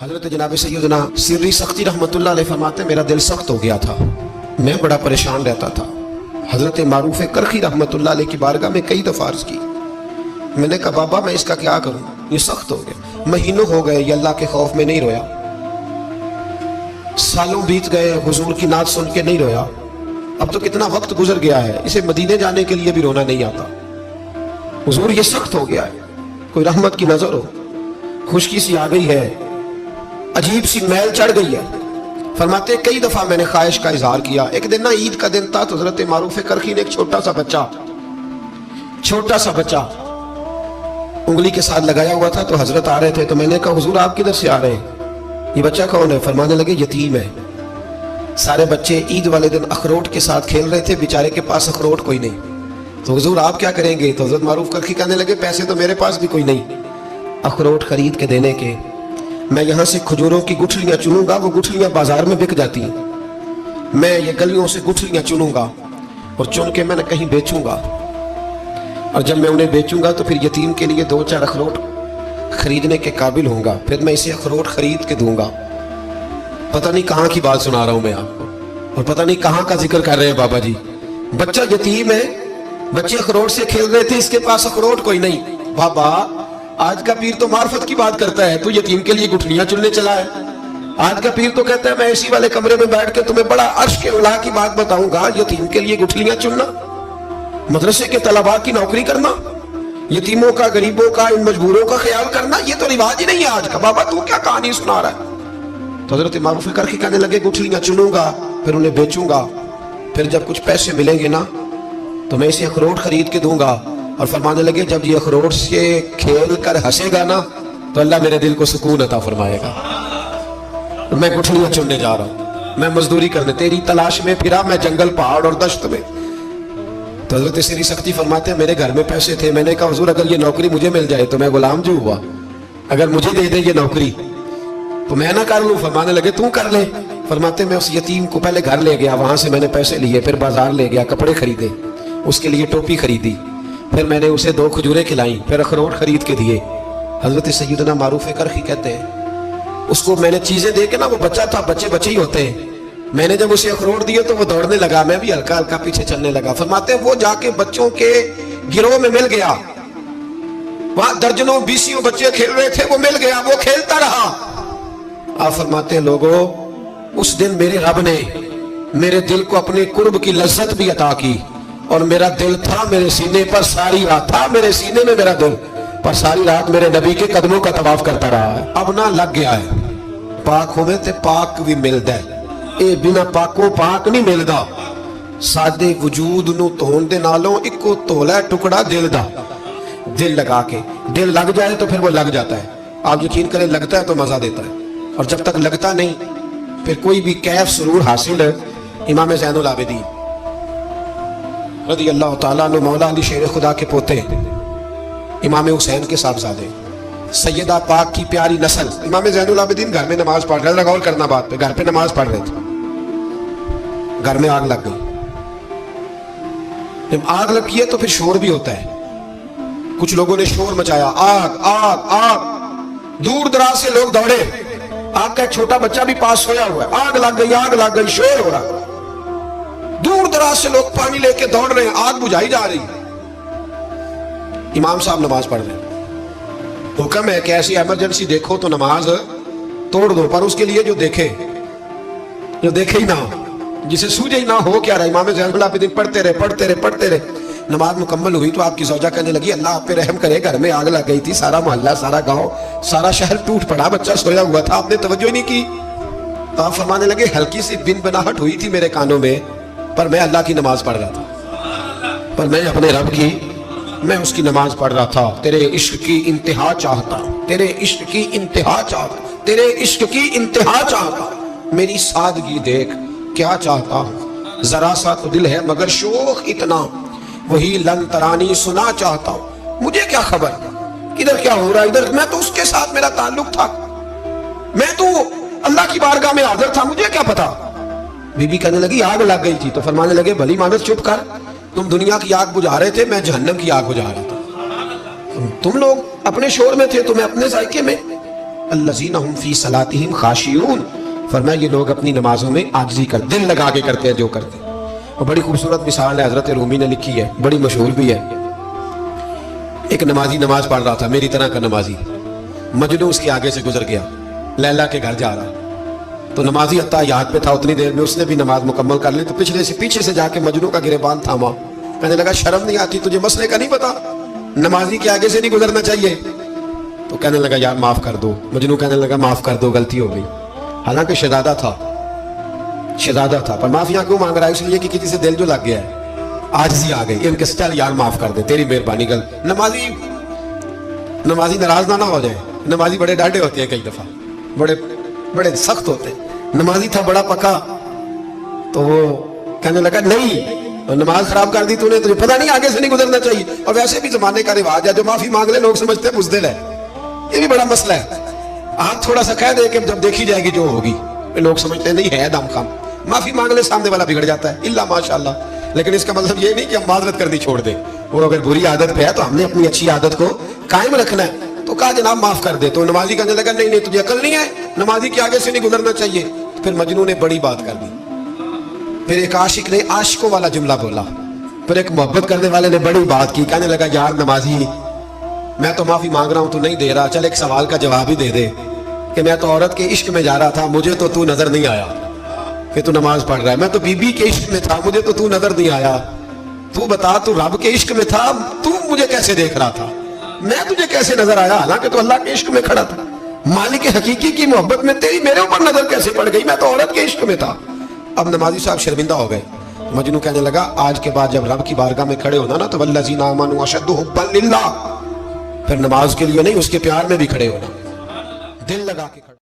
حضرت جناب سیدنا سری سختی رحمتullah علیہ فرماتے ہیں میرا دل سخت ہو گیا تھا، میں بڑا پریشان رہتا تھا۔ حضرت معروف کرخی رحمتullah علیہ کی بارگاہ میں کئی دفعہ عرض کی، میں نے کہا بابا میں اس کا کیا کروں، یہ سخت ہو گیا، مہینوں ہو گئے یہ اللہ کے خوف میں نہیں رویا، سالوں بیت گئے حضور کی نعت سن کے نہیں رویا، اب تو کتنا وقت گزر گیا ہے، اسے مدینے جانے کے لیے بھی رونا نہیں آتا، حضور یہ سخت ہو گیا ہے، کوئی رحمت کی نظر ہو، خشکی سی آ گئی ہے، عجیب سی میل چڑھ گئی ہے۔ فرماتے کئی دفعہ میں نے خواہش کا اظہار کیا۔ ایک دن نا عید کا دن تھا تو حضرت معروف کرخی نے ایک چھوٹا سا بچہ انگلی کے ساتھ لگایا ہوا تھا، تو حضرت آ رہے تھے تو میں نے کہا حضور آپ کدھر سے آ رہے ہیں، یہ بچہ کون ہے؟ فرمانے لگے یتیم ہے۔ سارے بچے عید والے دن اخروٹ کے ساتھ کھیل رہے تھے، بیچارے کے پاس اخروٹ کوئی نہیں، تو حضور آپ کیا کریں گے؟ تو حضرت معروف کرخی کہنے لگے پیسے تو میرے پاس بھی کوئی نہیں اخروٹ خرید کے دینے کے، میں یہاں سے کھجوروں کی گٹھلیاں چنوں گا، وہ گٹھلیاں بازار میں بک جاتی ہیں، میں یہ گلیوں سے گٹھلیاں چنوں گا اور چن کے میں نے کہیں بیچوں گا، اور جب میں انہیں بیچوں گا تو پھر یتیم کے لیے 2-4 اخروٹ خریدنے کے قابل ہوں گا، پھر میں اسے اخروٹ خرید کے دوں گا۔ پتہ نہیں کہاں کی بات سنا رہا ہوں میں آپ کو، اور پتہ نہیں کہاں کا ذکر کر رہے ہیں بابا جی۔ بچہ یتیم ہے، بچے اخروٹ سے کھیل رہے تھے، اس کے پاس اخروٹ کوئی نہیں۔ بابا آج کا پیر تو معرفت کی بات کرتا ہے، تو یتیم کے لیے گٹھلیاں چننے چلا ہے۔ آج کا پیر تو کہتا ہے میں اسی والے کمرے میں بیٹھ کے تمہیں بڑا عرش کے اعلیٰ کی بات بتاؤں گا، یتیم کے لیے گٹھلیاں چننا، مدرسے کے طلباء کی نوکری کرنا، یتیموں کا، غریبوں کا، ان مجبوروں کا خیال کرنا، یہ تو رواج ہی نہیں ہے آج کا۔ بابا تو کیا کہانی سنا رہا ہے؟ تو حضرت معروف کرخی کہنے لگے گٹھلیاں چنوں گا، پھر انہیں بیچوں گا، پھر جب کچھ پیسے ملیں گے نا تو میں اسے اخروٹ خرید کے دوں گا، اور فرمانے لگے جب یہ اخروٹ سے کھیل کر ہنسے گا نا تو اللہ میرے دل کو سکون عطا فرمائے گا۔ میں گٹھلیاں چننے جا رہا ہوں، میں مزدوری کرنے، تیری تلاش میں پھرا میں جنگل، پہاڑ اور دشت میں۔ تو حضرت سری سختی فرماتے ہیں میرے گھر میں پیسے تھے، میں نے کہا حضور اگر یہ نوکری مجھے مل جائے تو میں غلام جو ہوا، اگر مجھے دے دے یہ نوکری تو میں نہ کر لوں۔ فرمانے لگے تو کر لے۔ فرماتے میں اس یتیم کو پہلے گھر لے گیا، وہاں سے میں نے پیسے لیے، پھر بازار لے گیا، کپڑے خریدے، اس کے لیے ٹوپی خریدی، پھر میں نے اسے 2 کھجوریں کھلائیں، پھر اخروٹ خرید کے دیے۔ حضرت سیدنا معروف کرخی کہتے ہیں اس کو میں نے چیزیں دے کے نا، وہ بچہ تھا، بچے ہی ہوتے ہیں، میں نے جب اسے اخروٹ دیے تو وہ دوڑنے لگا، میں بھی ہلکا ہلکا پیچھے چلنے لگا۔ فرماتے ہیں وہ جا کے بچوں کے گروہ میں مل گیا، وہاں درجنوں 20 بچے کھیل رہے تھے، وہ مل گیا، وہ کھیلتا رہا۔ آپ فرماتے ہیں لوگوں اس دن میرے رب نے میرے دل کو اپنے قرب کی لذت بھی عطا کی، اور میرا دل تھا میرے سینے پر ساری رات، تھا میرے سینے میں میرا دل، پر ساری رات میرے نبی کے قدموں کا طواف کرتا رہا ہے۔ اب نہ لگ گیا ہے، پاک ہوئے تے پاک بھی ملدا ہے، اے بنا پاکوں پاک نہیں ملدا، سادے وجود نو تون دے نالوں اکو تولا ٹکڑا دل دا، دل لگا کے، دل لگ جائے تو پھر وہ لگ جاتا ہے۔ آپ یقین کریں لگتا ہے تو مزہ دیتا ہے، اور جب تک لگتا نہیں پھر کوئی بھی کیف سرور حاصل ہے۔ امام زین العابدین رضی اللہ تعالیٰ عنہ مولا علی شیر خدا کے پوتے، امام حسین کے صاحبزادے، سیدہ پاک کی پیاری نسل۔ امام زین العابدین گھر میں نماز پڑھ رہے تھے، غور کرنا بات پہ، گھر پہ نماز پڑھ رہے تھے، گھر میں آگ لگ گئی۔ جب آگ لگی ہے تو پھر شور بھی ہوتا ہے، کچھ لوگوں نے شور مچایا، آگ آگ آگ، دور دراز سے لوگ دوڑے، آگ کا ایک چھوٹا بچہ بھی پاس سویا ہوا ہے، آگ لگ گئی، شور ہو رہا، دور دراز سے لوگ پانی لے کے دوڑ رہے ہیں، آگ بجھائی جا رہی ہے۔ امام صاحب نماز پڑھ رہے ہیں، حکم ہے کہ ایسی ایمرجنسی دیکھو تو نماز توڑ دو، پر اس کے لیے جو دیکھے ہی نہ ہو، جسے سوجھے ہی نہ ہو کیا رہا۔ امام زین العابدین پڑھتے رہے، نماز مکمل ہوئی تو آپ کی زوجہ کہنے لگی اللہ آپ پہ رحم کرے، گھر میں آگ لگ گئی تھی، سارا محلہ، سارا گاؤں، سارا شہر ٹوٹ پڑا، بچہ سویا ہوا تھا، آپ نے توجہ ہی نہیں کی۔ تو آپ فرمانے لگے ہلکی سی بن بناہٹ ہوئی تھی میرے کانوں میں، پر میں اللہ کی نماز پڑھ رہا تھا، پر میں اپنے رب کی، میں اس کی نماز پڑھ رہا تھا۔ تیرے عشق کی انتہا چاہتا، تیرے عشق کی انتہا چاہتا، تیرے عشق کی انتہا چاہتا، میری سادگی دیکھ کیا چاہتا ہوں، ذرا سا تو دل ہے مگر شوق اتنا، وہی لن ترانی سنا چاہتا ہوں، مجھے کیا خبر ادھر کیا ہو رہا ہے، ادھر میں تو اس کے ساتھ میرا تعلق تھا، میں تو اللہ کی بارگاہ میں حاضر تھا، مجھے کیا پتا۔ بی بی کہنے لگی آگ لگ گئی تھی، تو فرمانے لگے بھلی مانس چپ کر، تم دنیا کی آگ بجھا رہے تھے، میں جہنم کی آگ بجھا رہا تھا، تم لوگ اپنے شور میں تھے تو میں اپنے ذائقے میں، الذین هم فی صلاتہم خاشعون، فرمایا یہ لوگ اپنی نمازوں میں عاجزی کر دل لگا کے کرتے ہیں جو کرتے ہیں۔ اور بڑی خوبصورت مثال ہے، حضرت رومی نے لکھی ہے، بڑی مشہور بھی ہے۔ ایک نمازی نماز پڑھ رہا تھا، میری طرح کا نمازی، مجنون اس کے آگے سے گزر گیا، لیلا کے گھر جا رہا، تو نمازی اتحیات پہ تھا، اتنی دیر میں اس نے بھی نماز مکمل کر لی، تو پیچھے سے جا کے مجنون کا گریبان تھاما، کہنے لگا شرم نہیں آتی تجھے، مسئلے کا نہیں پتا، نمازی کے آگے سے نہیں گزرنا چاہیے؟ تو کہنے لگا یار معاف کر دو۔ مجنون کہنے لگا معاف کر دو، غلطی ہو گئی، حالانکہ شہزادہ تھا، پر معافیاں کیوں مانگ رہا ہے؟ اس لیے کہ کسی سے دل جو لگ گیا ہے، عاجزی آ گئی، ان کے چل یار معاف کر دے، تیری مہربانی کر۔ نمازی ناراض نہ ہو جائے، نمازی بڑے ڈاڈے ہوتے ہیں، کئی دفعہ بڑے سخت ہوتے ہیں۔ نمازی تھا بڑا پکا، تو وہ کہنے لگا نہیں، نماز خراب کر دی تو نے، تجھے پتہ نہیں آگے سے نہیں گزرنا چاہیے؟ اور ویسے بھی زمانے کا رواج ہے، جو معافی مانگ لے لوگ سمجھتے ہیں بزدل ہے، یہ بھی بڑا مسئلہ ہے۔ آپ تھوڑا سا کہہ دیں کہ جب دیکھی جائے گی جو ہوگی، لوگ سمجھتے ہیں نہیں ہے دم خام، معافی مانگ لے سامنے والا بگڑ جاتا ہے، اللہ ماشاءاللہ۔ لیکن اس کا مطلب یہ نہیں کہ ہم معذرت کرنی چھوڑ دیں، وہ اگر بری عادت پہ ہے تو ہم نے اپنی اچھی عادت کو قائم رکھنا ہے۔ تو کہا جناب معاف کر دے، تو نمازی کہنے لگا نہیں تجھے عقل نہیں ہے، نمازی کے آگے سے نہیں گزرنا چاہیے۔ پھر مجنون نے بڑی بات کر دی، پھر ایک عاشق نے عاشقوں والا جملہ بولا، پھر ایک محبت کرنے والے نے بڑی بات کی، کہنے لگا یار نمازی میں تو معافی مانگ رہا ہوں، تو نہیں دے رہا، چل ایک سوال کا جواب ہی دے دے کہ میں تو عورت کے عشق میں جا رہا تھا، مجھے تو نظر نہیں آیا کہ تو نماز پڑھ رہا ہے، میں تو بی بی کے عشق میں تھا، مجھے تو نظر نہیں آیا، تو بتا تو رب کے عشق میں تھا، تو مجھے کیسے دیکھ رہا تھا، میں تجھے کیسے نظر آیا، حالانکہ تو اللہ کے عشق میں کھڑا تھا، مالک حقیقی کی محبت میں تیری میرے اوپر نظر کیسے پڑ گئی، میں تو عورت کے عشق میں تھا۔ اب نمازی صاحب شرمندہ ہو گئے۔ مجنون کہنے لگا آج کے بعد جب رب کی بارگاہ میں کھڑے ہونا نا تو والذین آمنوا اشد حبا للہ، پھر نماز کے لیے نہیں، اس کے پیار میں بھی کھڑے ہونا، دل لگا کے کھڑے